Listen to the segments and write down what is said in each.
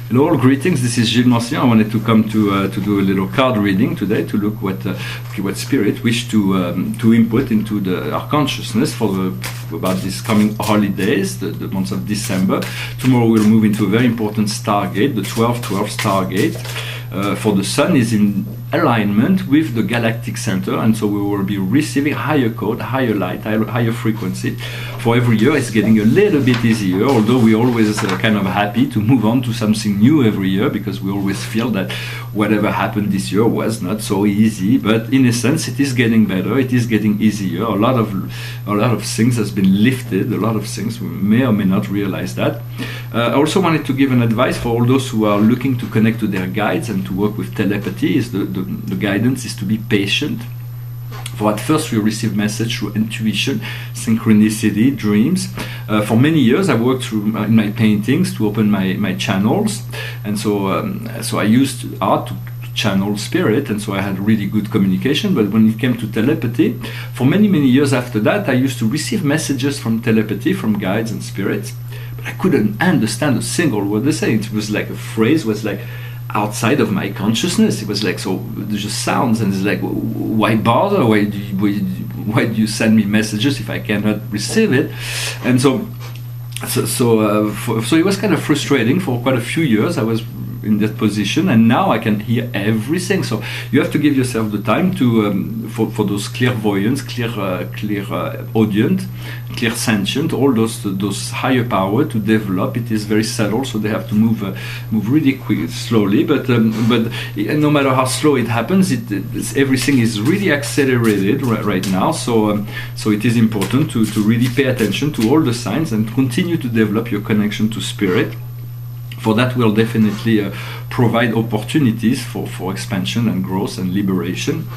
Hello, all, greetings. This is Gilles Mancien. I wanted to come to do a little card reading today to look what spirit wish to input into our consciousness about these coming holidays, the month of December. Tomorrow we'll move into a very important stargate, the 1212 stargate. For the Sun is in alignment with the galactic center, and so we will be receiving higher code, higher light, higher frequency. For every year it's getting a little bit easier, although we're always kind of happy to move on to something new every year, because we always feel that whatever happened this year was not so easy. But in a sense it is getting better, it is getting easier. A lot of things has been lifted, a lot of things. We may or may not realize that. I also wanted to give an advice for all those who are looking to connect to their guides and to work with telepathy. Is the guidance is to be patient. For at first we receive message through intuition, synchronicity, dreams. For many years I worked through in my paintings to open my channels, and so I used art to channel spirit, and so I had really good communication. But when it came to telepathy, for many years after that, I used to receive messages from telepathy, from guides and spirits, but I couldn't understand a single word they say. It was like a phrase was like outside of my consciousness. It was like, so there's just sounds, and it's like, why bother? Why do you send me messages if I cannot receive it? And so it was kind of frustrating. For quite a few years I was in that position, and now I can hear everything. So you have to give yourself the time to for those clairvoyants, clear audient, clear sentient, all those higher power to develop. It is very subtle, so they have to move really quick, slowly. But no matter how slow it happens, everything is really accelerated right now. So it is important to really pay attention to all the signs and continue to develop your connection to spirit. For that will definitely provide opportunities for expansion and growth and liberation.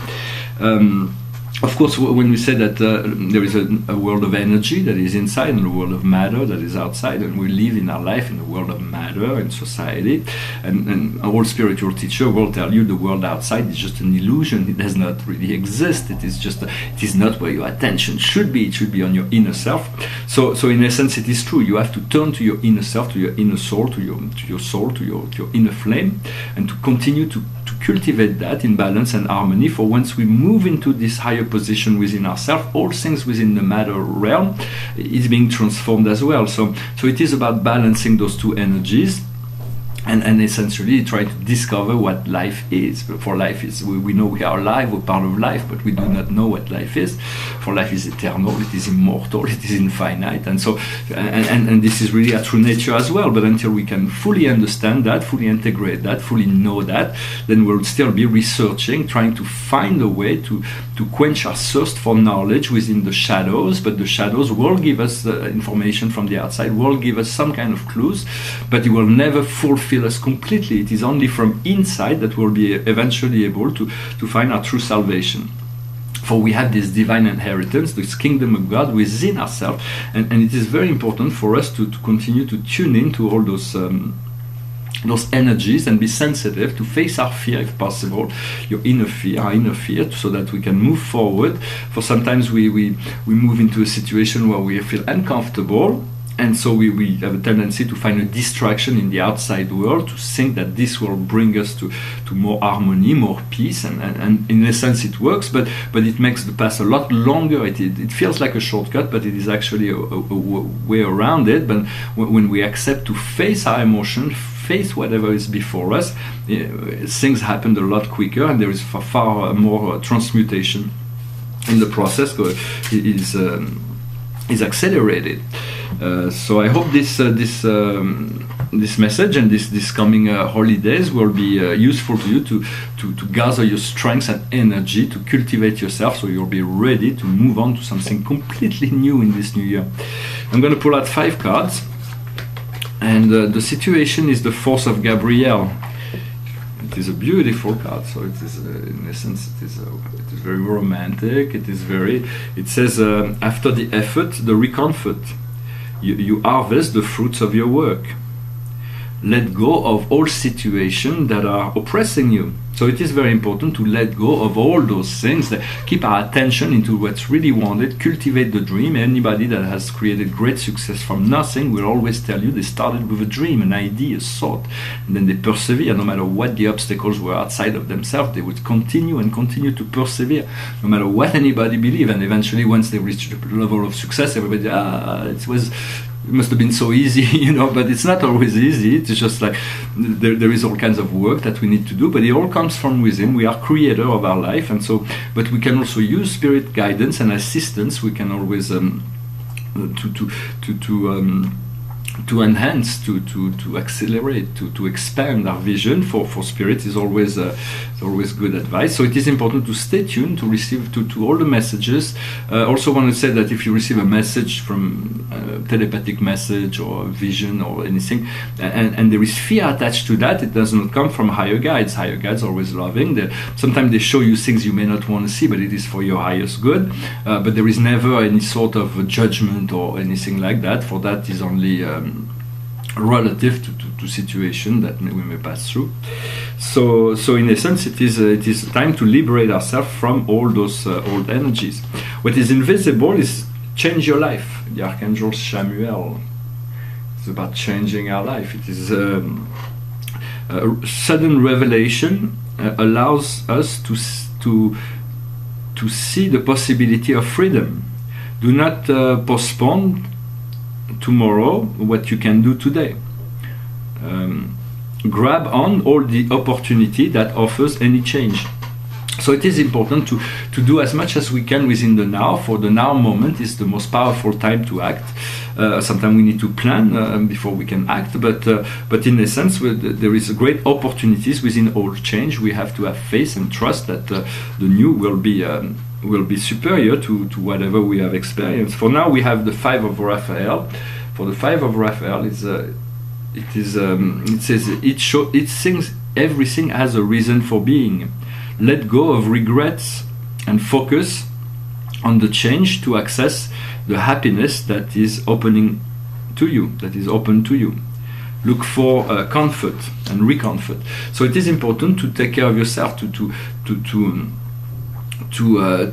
Of course, when we say that there is a world of energy that is inside and a world of matter that is outside, and we live in our life in a world of matter and society, and all spiritual teacher will tell you the world outside is just an illusion. It does not really exist. It is not where your attention should be. It should be on your inner self. So in essence, it is true. You have to turn to your inner self, to your inner soul, to your soul, to your inner flame, and to continue to cultivate that in balance and harmony. For once we move into this higher position within ourselves, all things within the matter realm is being transformed as well. So it is about balancing those two energies, and essentially try to discover what life is. For life is, we know we are alive, we're part of life, but we do not know what life is. For life is eternal, it is immortal, it is infinite, and so and this is really a true nature as well. But until we can fully understand that, fully integrate that, fully know that, then we'll still be researching, trying to find a way to quench our thirst for knowledge within the shadows. But the shadows will give us the information from the outside, will give us some kind of clues, but it will never fulfill us completely. It is only from inside that we'll be eventually able to find our true salvation. For we have this divine inheritance, this kingdom of God within ourselves, and it is very important for us to continue to tune in to all those energies and be sensitive to face our fear if possible, our inner fear, so that we can move forward. For sometimes we move into a situation where we feel uncomfortable, and so we have a tendency to find a distraction in the outside world, to think that this will bring us to more harmony, more peace, and in a sense it works, but it makes the path a lot longer. It feels like a shortcut, but it is actually a way around it. But when we accept to face our emotion, face whatever is before us, things happen a lot quicker, and there is far more transmutation in the process. Is accelerated. So I hope this message and this coming holidays will be useful to you to gather your strength and energy, to cultivate yourself, so you'll be ready to move on to something completely new in this new year. I'm going to pull out 5 cards, and the situation is the Force of Gabriel. It is a beautiful card. So it is, in essence, it is very romantic. It says, after the effort, the recomfort. You harvest the fruits of your work. let go of all situations that are oppressing you. So it is very important to let go of all those things, that keep our attention into what's really wanted, cultivate the dream. Anybody that has created great success from nothing will always tell you they started with a dream, an idea, a thought, and then they persevere. No matter what the obstacles were outside of themselves, they would continue and continue to persevere, no matter what anybody believe. And eventually, once they reach the level of success, everybody, it must have been so easy, but it's not always easy. It's just like there is all kinds of work that we need to do, but it all comes from within. We are creator of our life, and so, but we can also use spirit guidance and assistance. We can always to enhance, to accelerate, to expand our vision. For spirit is always good advice. So it is important to stay tuned, to receive to all the messages. Also want to say that if you receive a message from a telepathic message or a vision or anything, and there is fear attached to that, it does not come from higher guides. Higher guides are always loving. Sometimes they show you things you may not want to see, but it is for your highest good. But there is never any sort of judgment or anything like that. For that is only relative to situation that we may pass through. So in essence, it is time to liberate ourselves from all those old energies. What is invisible is change your life. The Archangel Samuel is about changing our life. It is a sudden revelation allows us to see the possibility of freedom. Do not postpone tomorrow what you can do today. Grab on all the opportunity that offers any change. So it is important to do as much as we can within the now. For the now moment is the most powerful time to act. Sometimes we need to plan before we can act, but in essence, there is great opportunities within all change. We have to have faith and trust that the new will be superior to whatever we have experienced. For now, we have the 5 of Raphael. For the 5 of Raphael, it says everything has a reason for being. Let go of regrets and focus on the change to access the happiness that is opening to you, that is open to you. Look for comfort and recomfort. So it is important to take care of yourself, to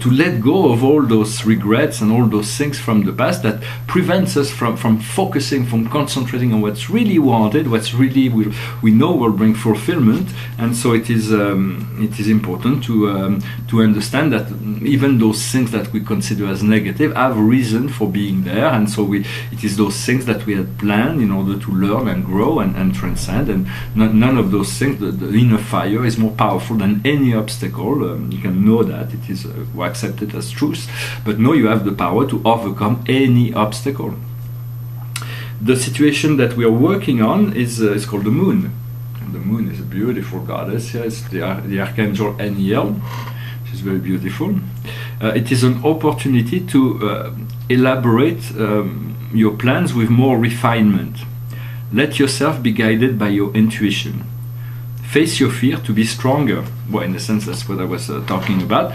let go of all those regrets and all those things from the past that prevents us from focusing, from concentrating on what's really wanted, what's really we know will bring fulfillment. And so it is important to understand that even those things that we consider as negative have a reason for being there. And so it is those things that we had planned in order to learn and grow and transcend. And none of those things, the inner fire is more powerful than any obstacle. You can know that. It is accepted as truth, but no, you have the power to overcome any obstacle. The situation that we are working on is called the moon. And the moon is a beautiful goddess. Here it's the Archangel Aniel. She's very beautiful. It is an opportunity to elaborate your plans with more refinement. Let yourself be guided by your intuition. Face your fear to be stronger. Well, in a sense, that's what I was talking about.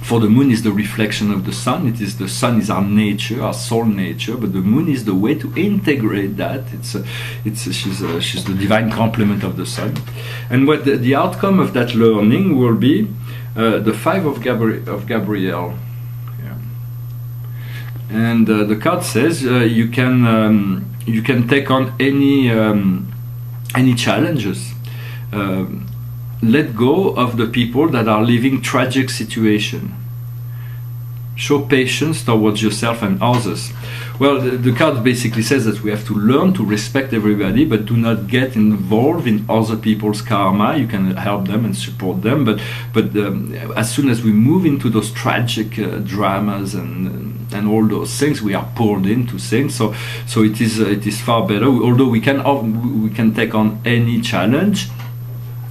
For the moon is the reflection of the sun. The sun is our nature, our soul nature, but the moon is the way to integrate that. She's the divine complement of the sun. And what the outcome of that learning will be the 5 of Gabriel. Yeah. And the card says you can take on any challenges. Let go of the people that are living tragic situation. Show patience towards yourself and others. Well, the card basically says that we have to learn to respect everybody, but do not get involved in other people's karma. You can help them and support them, but as soon as we move into those tragic dramas and all those things, we are pulled into things. So it is far better. Although we can take on any challenge,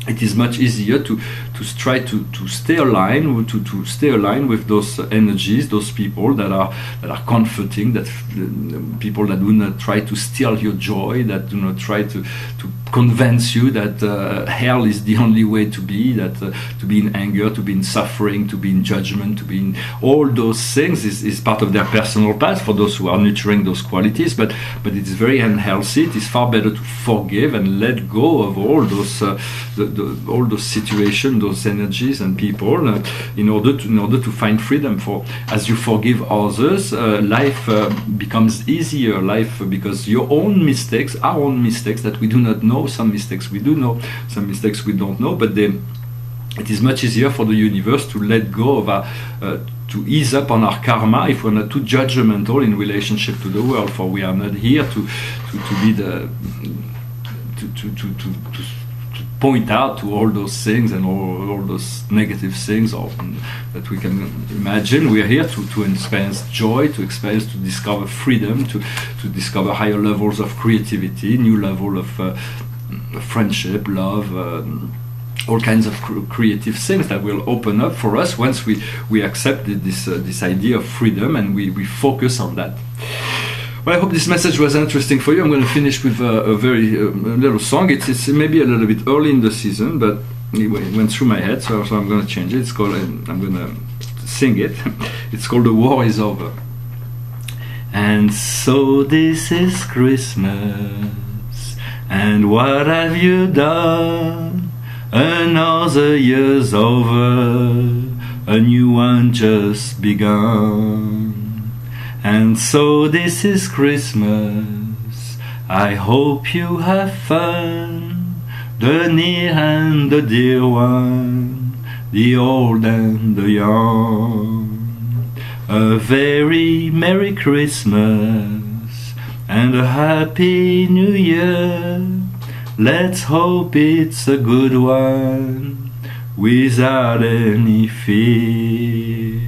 it is much easier to try to stay aligned, to stay aligned with those energies, those people that are comforting, that people that do not try to steal your joy, that do not try to convince you that hell is the only way to be, that to be in anger, to be in suffering, to be in judgment, to be in all those things is part of their personal path for those who are nurturing those qualities, but it's very unhealthy. It is far better to forgive and let go of all those all those situations, those energies and people, in order to find freedom. For as you forgive others, life becomes easier. Life, because your own mistakes, our own mistakes that we do not know, some mistakes we do know, some mistakes we don't know, but it is much easier for the universe to let go of our to ease up on our karma if we're not too judgmental in relationship to the world. For we are not here to be the to point out to all those things and all those negative things that we can imagine. We are here to experience joy, to discover freedom, to discover higher levels of creativity, new level of friendship, love, all kinds of creative things that will open up for us once we accept this idea of freedom and we focus on that. Well, I hope this message was interesting for you. I'm going to finish with a very little song. It's maybe a little bit early in the season, but anyway, it went through my head, so I'm going to change it. It's called, I'm going to sing it. It's called "The War Is Over." And so this is Christmas, and what have you done? Another year's over, a new one just begun. And so this is Christmas, I hope you have fun, the near and the dear one, the old and the young. A very Merry Christmas and a Happy New Year. Let's hope it's a good one, without any fear.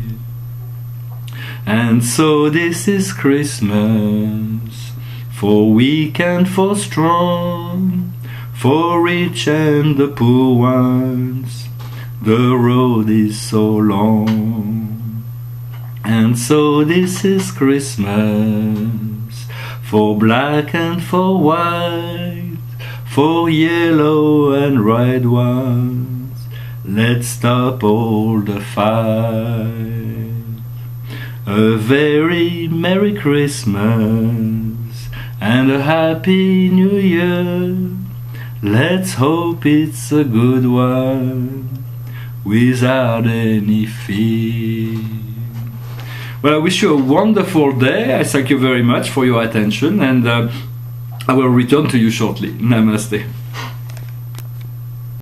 And so this is Christmas, for weak and for strong, for rich and the poor ones, the road is so long. And so this is Christmas, for black and for white, for yellow and red ones. Let's stop all the fight. A very Merry Christmas and a Happy New Year. Let's hope it's a good one, without any fear. Well, I wish you a wonderful day. I thank you very much for your attention, and I will return to you shortly. Namaste.